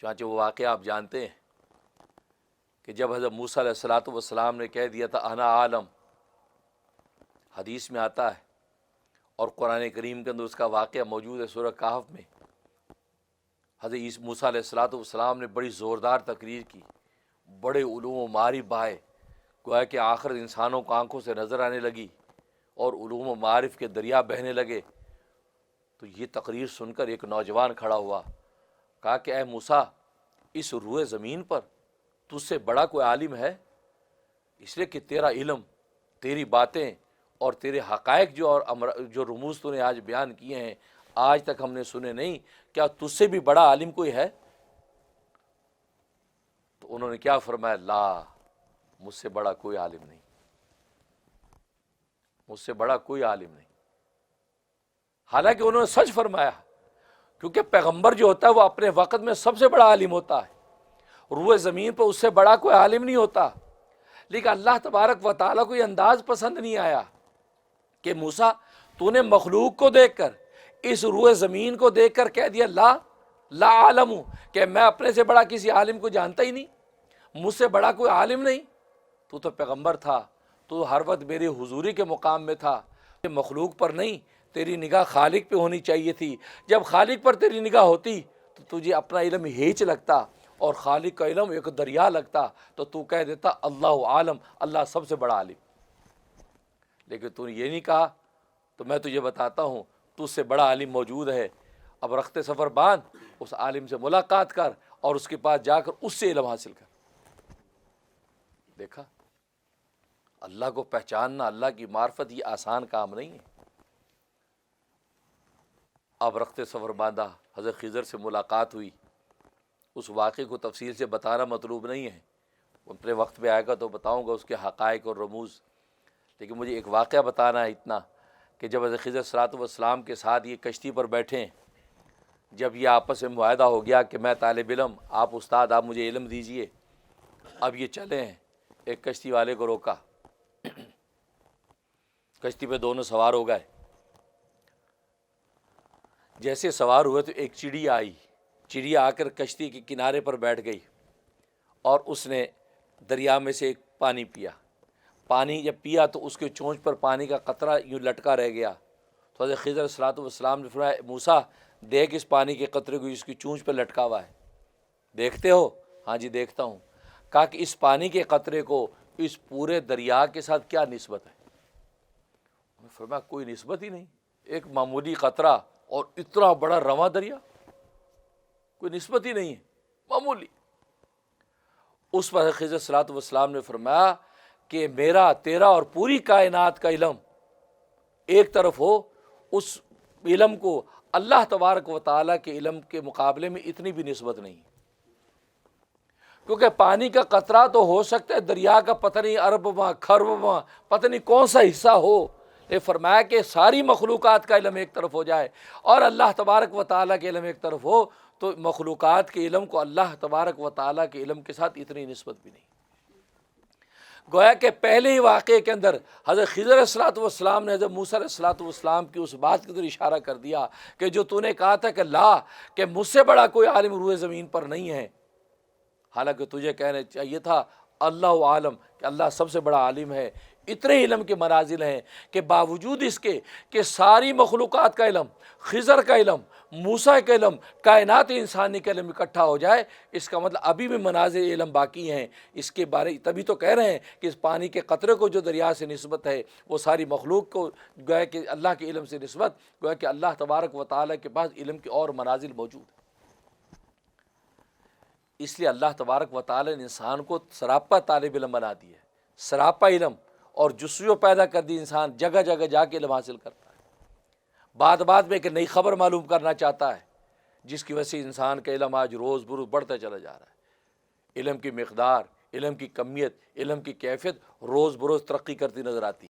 چانچہ وہ واقعہ آپ جانتے ہیں کہ جب حضرت موسیٰ علیہ السلام نے کہہ دیا تھا انا عالم، حدیث میں آتا ہے اور قرآن کریم کے اندر اس کا واقعہ موجود ہے سورہ کہف میں، حضرت موسیٰ علیہ السلام نے بڑی زوردار تقریر کی، بڑے علوم و معارف بہائے، گویا کہ آخر انسانوں کو آنکھوں سے نظر آنے لگی اور علوم و معارف کے دریا بہنے لگے۔ تو یہ تقریر سن کر ایک نوجوان کھڑا ہوا، کہا کہ اے موسیٰ، اس روئے زمین پر تجھ سے بڑا کوئی عالم ہے؟ اس لیے کہ تیرا علم، تیری باتیں اور تیرے حقائق جو رموز تو نے آج بیان کیے ہیں آج تک ہم نے سنے نہیں، کیا تجھ سے بھی بڑا عالم کوئی ہے؟ تو انہوں نے کیا فرمایا؟ لا، مجھ سے بڑا کوئی عالم نہیں، مجھ سے بڑا کوئی عالم نہیں۔ حالانکہ انہوں نے سچ فرمایا، کیونکہ پیغمبر جو ہوتا ہے وہ اپنے وقت میں سب سے بڑا عالم ہوتا ہے، روئے زمین پر اس سے بڑا کوئی عالم نہیں ہوتا۔ لیکن اللہ تبارک و تعالیٰ کو یہ انداز پسند نہیں آیا کہ موسیٰ تو نے مخلوق کو دیکھ کر، اس روئے زمین کو دیکھ کر کہہ دیا لا عالم ہوں، کہ میں اپنے سے بڑا کسی عالم کو جانتا ہی نہیں، مجھ سے بڑا کوئی عالم نہیں۔ تو پیغمبر تھا، تو ہر وقت میری حضوری کے مقام میں تھا، مخلوق پر نہیں، تیری نگاہ خالق پہ ہونی چاہیے تھی۔ جب خالق پر تیری نگاہ ہوتی تو تجھے اپنا علم ہیچ لگتا اور خالق کا علم ایک دریا لگتا، تو کہہ دیتا اللہ عالم، اللہ سب سے بڑا عالم۔ لیکن تو نے یہ نہیں کہا، تو میں تجھے بتاتا ہوں تجھ سے بڑا عالم موجود ہے۔ اب رخت سفر باندھ، اس عالم سے ملاقات کر اور اس کے پاس جا کر اس سے علم حاصل کر۔ دیکھا، اللہ کو پہچاننا، اللہ کی معرفت یہ آسان کام نہیں ہے۔ اب رخت سفر باندھا، حضرت خضر سے ملاقات ہوئی، اس واقعے کو تفصیل سے بتانا مطلوب نہیں ہے، اپنے وقت پہ آئے گا تو بتاؤں گا اس کے حقائق اور رموز۔ لیکن مجھے ایک واقعہ بتانا ہے اتنا کہ جب حضرت خضر صلی اللہ علیہ وسلم کے ساتھ یہ کشتی پر بیٹھے، جب یہ آپس میں معاہدہ ہو گیا کہ میں طالب علم، آپ استاد، آپ مجھے علم دیجئے، اب یہ چلے ہیں، ایک کشتی والے کو روکا، کشتی پہ دونوں سوار ہو گئے۔ جیسے سوار ہوئے تو ایک چڑیا آئی، چڑیا آ کر کشتی کے کنارے پر بیٹھ گئی اور اس نے دریا میں سے ایک پانی پیا۔ پانی جب پیا تو اس کے چونچ پر پانی کا قطرہ یوں لٹکا رہ گیا۔ تو حضرت خضر صلی اللہ علیہ وسلم نے فرمایا موسیٰ دیکھ اس پانی کے قطرے کو، اس کی چونچ پر لٹکا ہوا ہے، دیکھتے ہو؟ ہاں جی دیکھتا ہوں۔ کہا کہ اس پانی کے قطرے کو اس پورے دریا کے ساتھ کیا نسبت ہے؟ انہوں نے فرمایا کوئی نسبت ہی نہیں، ایک معمولی قطرہ اور اتنا بڑا رواں دریا، کوئی نسبت ہی نہیں ہے، معمولی۔ اس پر خضر صلی اللہ علیہ وسلم نے فرمایا کہ میرا، تیرا اور پوری کائنات کا علم ایک طرف ہو، اس علم کو اللہ تبارک و تعالیٰ کے علم کے مقابلے میں اتنی بھی نسبت نہیں، کیونکہ پانی کا قطرہ تو ہو سکتا ہے دریا کا پتہ نہیں اربواں کھربواں پتہ نہیں کون سا حصہ ہو، یہ فرمایا کہ ساری مخلوقات کا علم ایک طرف ہو جائے اور اللہ تبارک و تعالیٰ کے علم ایک طرف ہو، تو مخلوقات کے علم کو اللہ تبارک و تعالیٰ کے علم کے ساتھ اتنی نسبت بھی نہیں۔ گویا کہ پہلے ہی واقعے کے اندر حضرت خضر علیہ الصلوۃ والسلام نے حضرت موسیٰ علیہ الصلوۃ والسلام کی اس بات کی طرف اشارہ کر دیا کہ جو تو نے کہا تھا کہ کہ مجھ سے بڑا کوئی عالم روئے زمین پر نہیں ہے، حالانکہ تجھے کہنا چاہیے تھا اللہ عالم، کہ اللہ سب سے بڑا عالم ہے۔ اتنے علم کے منازل ہیں کہ باوجود اس کے کہ ساری مخلوقات کا علم، خضر کا علم، موسیٰ کا علم، کائنات انسانی کا علم اکٹھا ہو جائے، اس کا مطلب ابھی بھی منازل علم باقی ہیں اس کے بارے۔ تبھی تو کہہ رہے ہیں کہ اس پانی کے قطرے کو جو دریا سے نسبت ہے وہ ساری مخلوق کو گویا کہ اللہ کے علم سے نسبت، گویا کہ اللہ تبارک و تعالیٰ کے پاس علم کی اور منازل موجود ہیں۔ اس لیے اللہ تبارک و تعالیٰ نے انسان کو سراپا طالب علم بنا دیا ہے، سراپا علم، اور جستجو پیدا کر دی، انسان جگہ جگہ جا کے علم حاصل کرتا ہے، بعد میں ایک نئی خبر معلوم کرنا چاہتا ہے، جس کی وجہ سے انسان کا علم آج روز بروز بڑھتا چلا جا رہا ہے۔ علم کی مقدار، علم کی کمیت، علم کی کیفیت روز بروز ترقی کرتی نظر آتی ہے۔